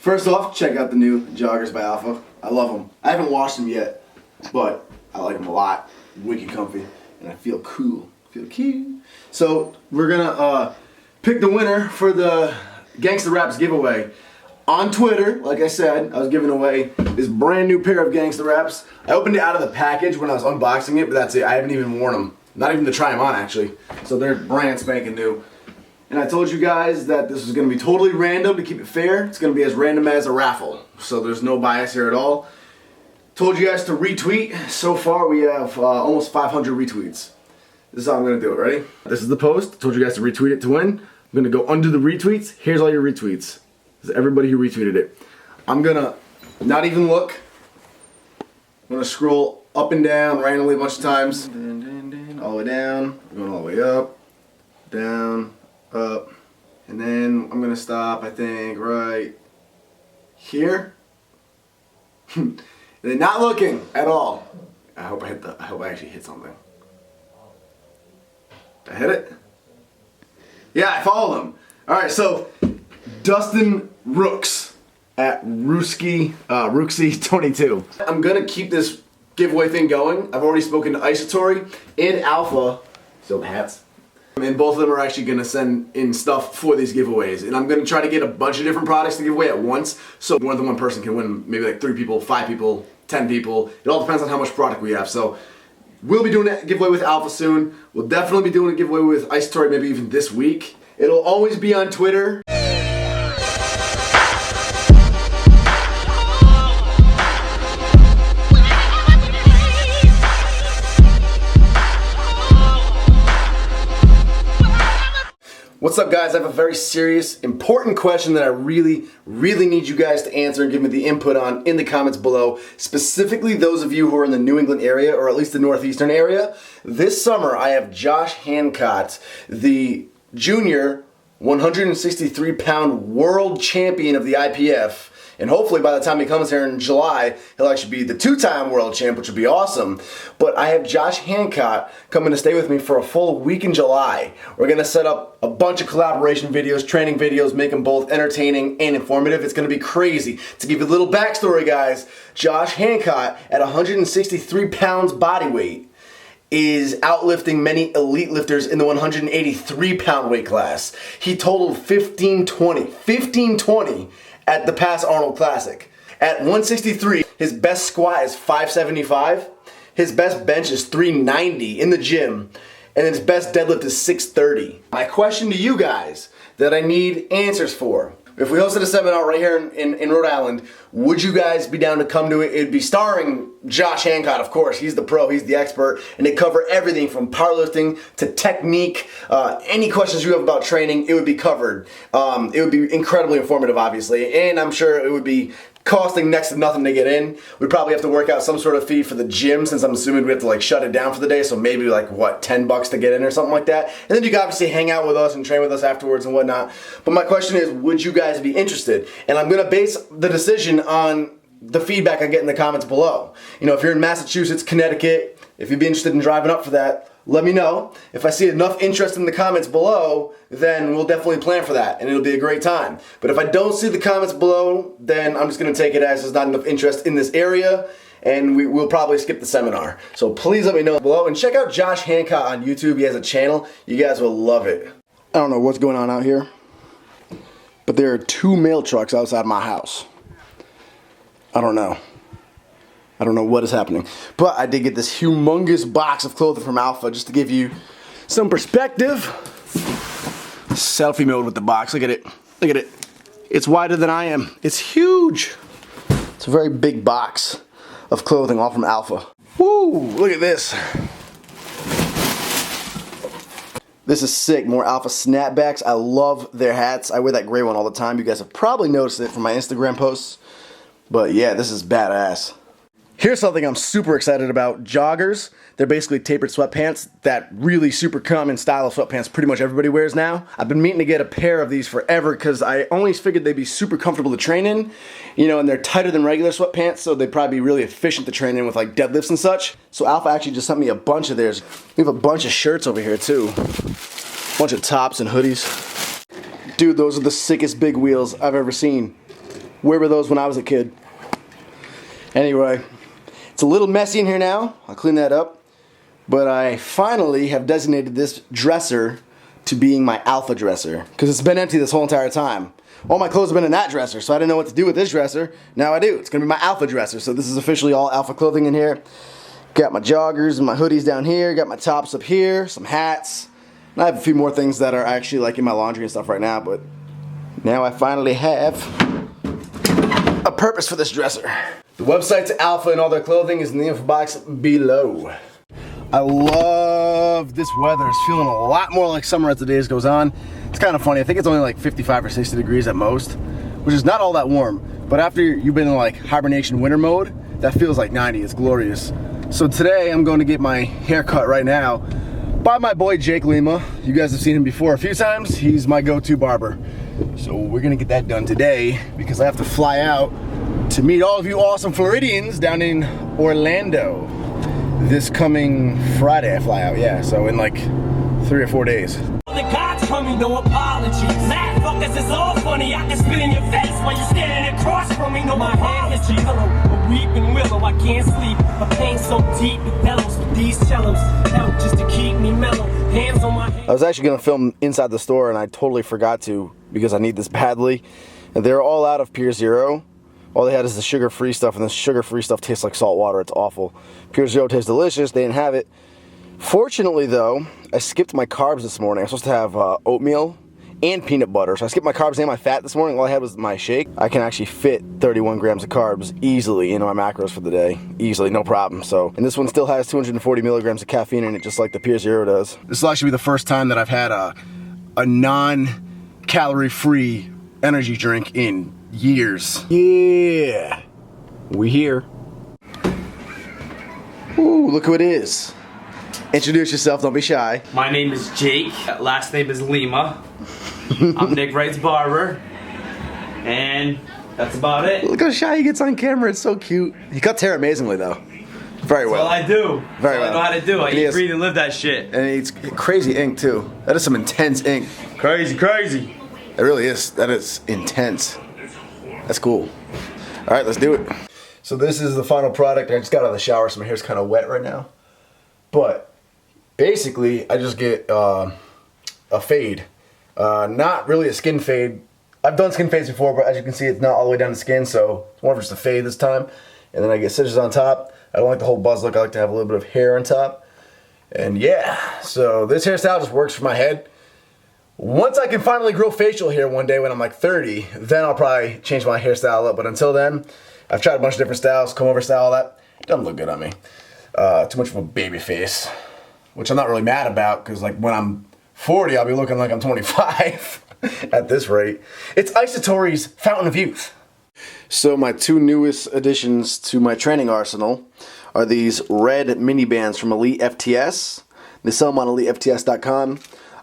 First off, check out the new joggers by Alpha. I love them. I haven't washed them yet, but I like them a lot. Wicked comfy, and I feel cool. Feel cute. So we're gonna pick the winner for the Gangsta Raps giveaway. On Twitter, like I said, I was giving away this brand new pair of Gangsta Raps. I opened it out of the package when I was unboxing it, but that's it. I haven't even worn them. Not even to try them on, actually. So they're brand spanking new. And I told you guys that this was going to be totally random to keep it fair. It's going to be as random as a raffle. So there's no bias here at all. Told you guys to retweet. So far we have almost 500 retweets. This is how I'm going to do it. Ready? This is the post. Told you guys to retweet it to win. I'm going to go under the retweets. Here's all your retweets. This is everybody who retweeted it. I'm going to not even look. I'm going to scroll up and down randomly a bunch of times. All the way down. Going all the way up. Down. Up. And then I'm going to stop, I think, right here. And then not looking at all. I hope I actually hit something. Did I hit it? Yeah, I followed him. Alright, so Dustin Rooks at Rooksy22. I'm gonna keep this giveaway thing going. I've already spoken to Isotory and Alpha, still the hats, and both of them are actually gonna send in stuff for these giveaways. And I'm gonna try to get a bunch of different products to give away at once, so more than one person can win. Maybe like 3 people, 5 people, 10 people. It all depends on how much product we have. So we'll be doing a giveaway with Alpha soon. We'll definitely be doing a giveaway with Isotory maybe even this week. It'll always be on Twitter. What's up, guys? I have a very serious, important question that I really need you guys to answer and give me the input on in the comments below. Specifically those of you who are in the New England area, or at least the northeastern area. This summer I have Josh Hancock, the junior 163-pound world champion of the IPF. And hopefully by the time he comes here in July, he'll actually be the 2-time world champ, which would be awesome. But I have Josh Hancock coming to stay with me for a full week in July. We're going to set up a bunch of collaboration videos, training videos, make them both entertaining and informative. It's going to be crazy. To give you a little backstory, guys, Josh Hancock at 163 pounds body weight is outlifting many elite lifters in the 183-pound weight class. He totaled 1520 at the past Arnold Classic. At 163, his best squat is 575, his best bench is 390 in the gym, and his best deadlift is 630. My question to you guys that I need answers for: if we hosted a seminar right here in Rhode Island, would you guys be down to come to it? It'd be starring Josh Hancock, of course. He's the pro, he's the expert, and they cover everything from powerlifting to technique. Any questions you have about training, it would be covered. It would be incredibly informative, obviously, and I'm sure it would be costing next to nothing to get in. We'd probably have to work out some sort of fee for the gym, since I'm assuming we have to like shut it down for the day, so maybe like what, $10 to get in or something like that. And then you can obviously hang out with us and train with us afterwards and whatnot. But my question is, would you guys be interested? And I'm gonna base the decision on the feedback I get in the comments below. You know, if you're in Massachusetts, Connecticut, if you'd be interested in driving up for that, let me know. If I see enough interest in the comments below, then we'll definitely plan for that, and it'll be a great time. But if I don't see the comments below, then I'm just gonna take it as there's not enough interest in this area, and we'll probably skip the seminar. So please let me know below, and check out Josh Hancock on YouTube. He has a channel. You guys will love it. I don't know what's going on out here, but there are 2 mail trucks outside my house. I don't know what is happening. But I did get this humongous box of clothing from Alpha, just to give you some perspective. Selfie mode with the box. Look at it. Look at it. It's wider than I am. It's huge. It's a very big box of clothing, all from Alpha. Woo! Look at this. This is sick. More Alpha snapbacks. I love their hats. I wear that gray one all the time. You guys have probably noticed it from my Instagram posts. But yeah, this is badass. Here's something I'm super excited about. Joggers. They're basically tapered sweatpants. That really super common style of sweatpants pretty much everybody wears now. I've been meaning to get a pair of these forever because I always figured they'd be super comfortable to train in. You know, and they're tighter than regular sweatpants, so they'd probably be really efficient to train in with like deadlifts and such. So Alpha actually just sent me a bunch of theirs. We have a bunch of shirts over here too. A bunch of tops and hoodies. Dude, those are the sickest big wheels I've ever seen. Where were those when I was a kid? Anyway, it's a little messy in here now. I'll clean that up. But I finally have designated this dresser to being my alpha dresser, because it's been empty this whole entire time. All my clothes have been in that dresser, so I didn't know what to do with this dresser. Now I do. It's going to be my alpha dresser. So this is officially all alpha clothing in here. Got my joggers and my hoodies down here. Got my tops up here. Some hats. And I have a few more things that are actually like in my laundry and stuff right now, but now I finally have a purpose for this dresser. The website to Alpha and all their clothing is in the info box below. I love this weather. It's feeling a lot more like summer as the days goes on. It's kind of funny. I think it's only like 55 or 60 degrees at most, which is not all that warm. But after you've been in like hibernation winter mode, that feels like 90. It's glorious. So today I'm going to get my hair cut right now by my boy Jake Lima. You guys have seen him before a few times. He's my go-to barber. So we're gonna get that done today because I have to fly out to meet all of you awesome Floridians down in Orlando. This coming Friday I fly out, yeah, so in like 3 or 4 days. The God's coming, no apology. Mad fuckers, it's all funny. I can spit in your face while you're standing across from me. No, my apology. Hello, a weeping willow, I can't sleep. My pain so deep, it bellows with these cellos. Help just to keep me mellow. Hands on my head. I was actually gonna film inside the store and I totally forgot to because I need this badly. And they're all out of Pure Zero. All they had is the sugar-free stuff, and the sugar-free stuff tastes like salt water. It's awful. Pure Zero tastes delicious. They didn't have it. Fortunately, though, I skipped my carbs this morning. I was supposed to have oatmeal and peanut butter. So I skipped my carbs and my fat this morning. All I had was my shake. I can actually fit 31 grams of carbs easily into my macros for the day. Easily, no problem. So, and this one still has 240 milligrams of caffeine in it, just like the Pure Zero does. This will actually be the first time that I've had a non-calorie-free energy drink in years. Yeah, we here. Ooh, look who it is. Introduce yourself, don't be shy. My name is Jake, last name is Lima. I'm Nick Wright's barber, and that's about it. Look how shy he gets on camera, it's so cute. He cuts hair amazingly though. Very well. That's all I do. Very well. I know how to do. I eat, breathe, and live that shit. And it's crazy ink too. That is some intense ink. Crazy, crazy. It really is. That is intense. That's cool. All right, let's do it. So this is the final product. I just got out of the shower, so my hair's kind of wet right now. But basically, I just get a fade. Not really a skin fade. I've done skin fades before, but as you can see, it's not all the way down the skin, so it's more of just a fade this time. And then I get scissors on top. I don't like the whole buzz look. I like to have a little bit of hair on top. And yeah, so this hairstyle just works for my head. Once I can finally grow facial hair one day when I'm like 30, then I'll probably change my hairstyle up. But until then, I've tried a bunch of different styles, comb over style, all that. It doesn't look good on me. Too much of a baby face, which I'm not really mad about because like when I'm 40, I'll be looking like I'm 25 at this rate. It's Isatori's Fountain of Youth. So my two newest additions to my training arsenal are these red mini bands from Elite FTS. They sell them on EliteFTS.com.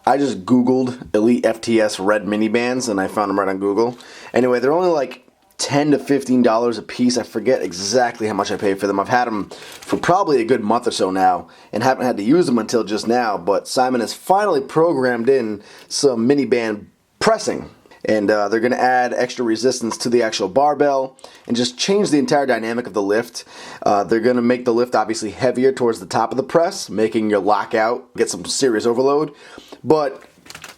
I just Googled Elite FTS red mini bands and I found them right on Google. Anyway, they're only like $10 to $15 a piece. I forget exactly how much I paid for them. I've had them for probably a good month or so now and haven't had to use them until just now. But Simon has finally programmed in some mini band pressing. And they're going to add extra resistance to the actual barbell and just change the entire dynamic of the lift. They're going to make the lift obviously heavier towards the top of the press, making your lockout get some serious overload. But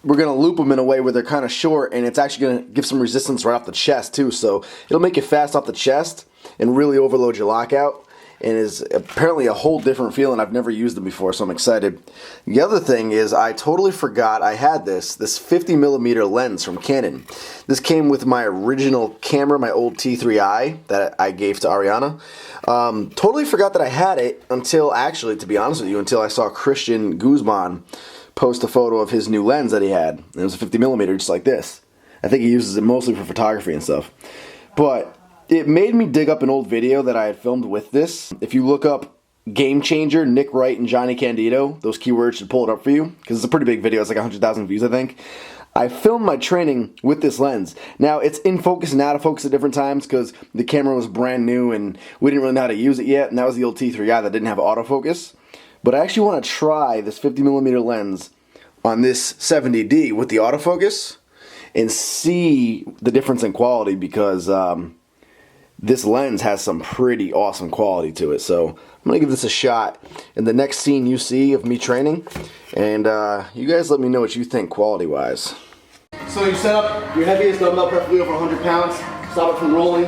we're going to loop them in a way where they're kind of short, and it's actually going to give some resistance right off the chest too. So it'll make you fast off the chest and really overload your lockout. And is apparently a whole different feeling. I've never used them before, so I'm excited. The other thing is I totally forgot I had this 50mm lens from Canon. This came with my original camera, my old T3i that I gave to Ariana. Totally forgot that I had it until, actually, to be honest with you, until I saw Christian Guzman post a photo of his new lens that he had. And it was a 50mm just like this. I think he uses it mostly for photography and stuff. But it made me dig up an old video that I had filmed with this. If you look up Game Changer, Nick Wright, and Johnny Candido, those keywords should pull it up for you, because it's a pretty big video. It's like 100,000 views, I think. I filmed my training with this lens. Now, it's in focus and out of focus at different times, because the camera was brand new, and we didn't really know how to use it yet, and that was the old T3i that didn't have autofocus. But I actually want to try this 50mm lens on this 70D with the autofocus, and see the difference in quality, because this lens has some pretty awesome quality to it. So I'm gonna give this a shot in the next scene you see of me training, and you guys let me know what you think quality wise. So you set up your heaviest dumbbell, preferably over 100 pounds, stop it from rolling,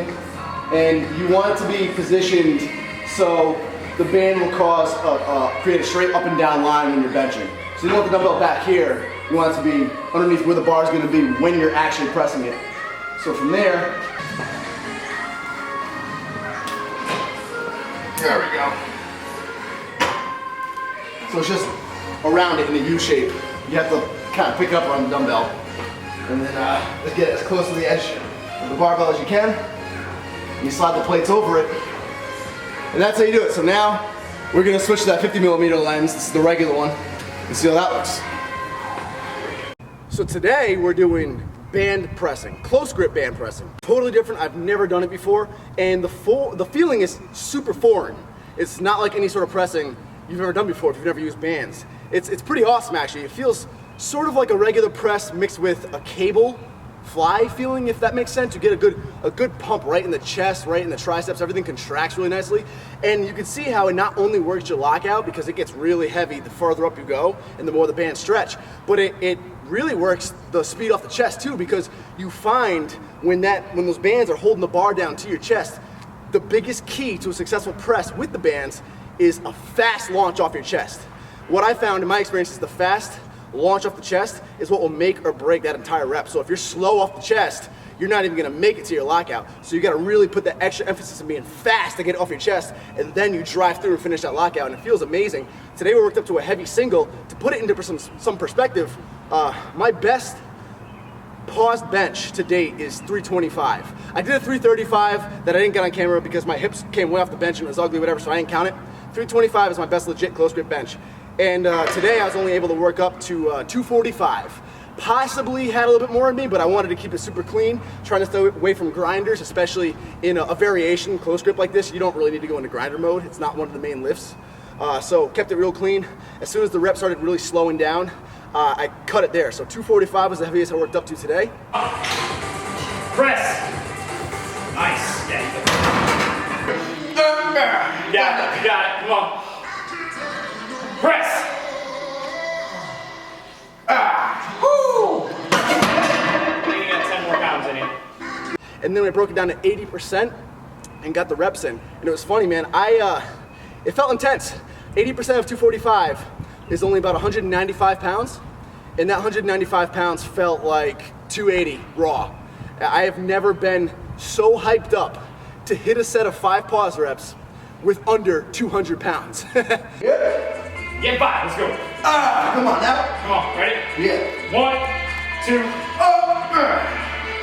and you want it to be positioned so the band will create a straight up and down line when you're benching. So you don't want the dumbbell back here, you want it to be underneath where the bar is going to be when you're actually pressing it. So from there, there we go. So it's just around it in a U shape. You have to kind of pick it up on the dumbbell. And then let's get as close to the edge of the barbell as you can. And you slide the plates over it. And that's how you do it. So now we're gonna switch to that 50mm lens. This is the regular one. And see how that looks. So today we're doing band pressing, close grip band pressing. Totally different. I've never done it before. And the feeling is super foreign. It's not like any sort of pressing you've ever done before if you've never used bands. It's pretty awesome actually. It feels sort of like a regular press mixed with a cable fly feeling, if that makes sense. You get a good pump right in the chest, right in the triceps. Everything contracts really nicely. And you can see how it not only works your lockout, because it gets really heavy the farther up you go and the more the bands stretch, but it really works the speed off the chest too, because you find when those bands are holding the bar down to your chest, the biggest key to a successful press with the bands is a fast launch off your chest. What I found in my experience is the fast launch off the chest is what will make or break that entire rep. So if you're slow off the chest, you're not even gonna make it to your lockout. So you gotta really put that extra emphasis on being fast to get it off your chest, and then you drive through and finish that lockout, and it feels amazing. Today we worked up to a heavy single. To put it into some perspective, my best paused bench to date is 325. I did a 335 that I didn't get on camera because my hips came way off the bench and it was ugly, whatever, so I didn't count it. 325 is my best legit close grip bench. And today I was only able to work up to 245. Possibly had a little bit more in me, but I wanted to keep it super clean, trying to stay away from grinders, especially in a variation close grip like this. You don't really need to go into grinder mode. It's not one of the main lifts. So kept it real clean. As soon as the rep started really slowing down, I cut it there. So 245 was the heaviest I worked up to today. Press. Nice. Yeah, you got it. Come on. Press. Woo! You got 10 more pounds in you. And then we broke it down to 80% and got the reps in. And it was funny, man. It felt intense. 80% of 245 is only about 195 pounds. And that 195 pounds felt like 280 raw. I have never been so hyped up to hit a set of 5 pause reps with under 200 pounds. Yeah. Get 5, let's go. Come on now. Come on, ready? Yeah. 1, 2,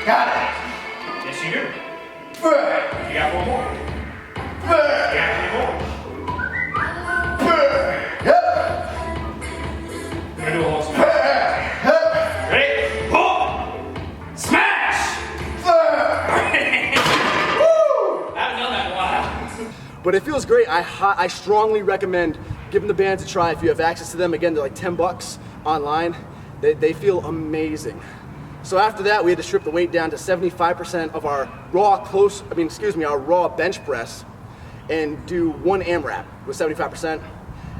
Got it. yes you do. You got 4 more. You got 3 more. Yep. We're gonna do a whole smash. Ready? Boom! Smash! Woo! I haven't done that in a while. But it feels great. I strongly recommend giving the bands a try if you have access to them. Again, they're like 10 bucks online. They feel amazing. So after that, we had to strip the weight down to 75% of our raw our raw bench press, and do 1 AMRAP with 75%.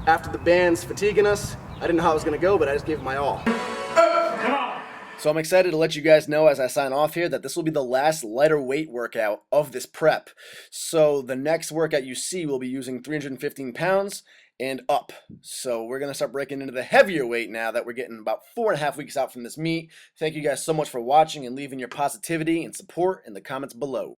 After the bands fatiguing us, I didn't know how it was gonna go, but I just gave it my all. Come on. So I'm excited to let you guys know as I sign off here that this will be the last lighter weight workout of this prep. So the next workout you see will be using 315 pounds and up. So we're gonna start breaking into the heavier weight now that we're getting about 4.5 weeks out from this meet. Thank you guys so much for watching and leaving your positivity and support in the comments below.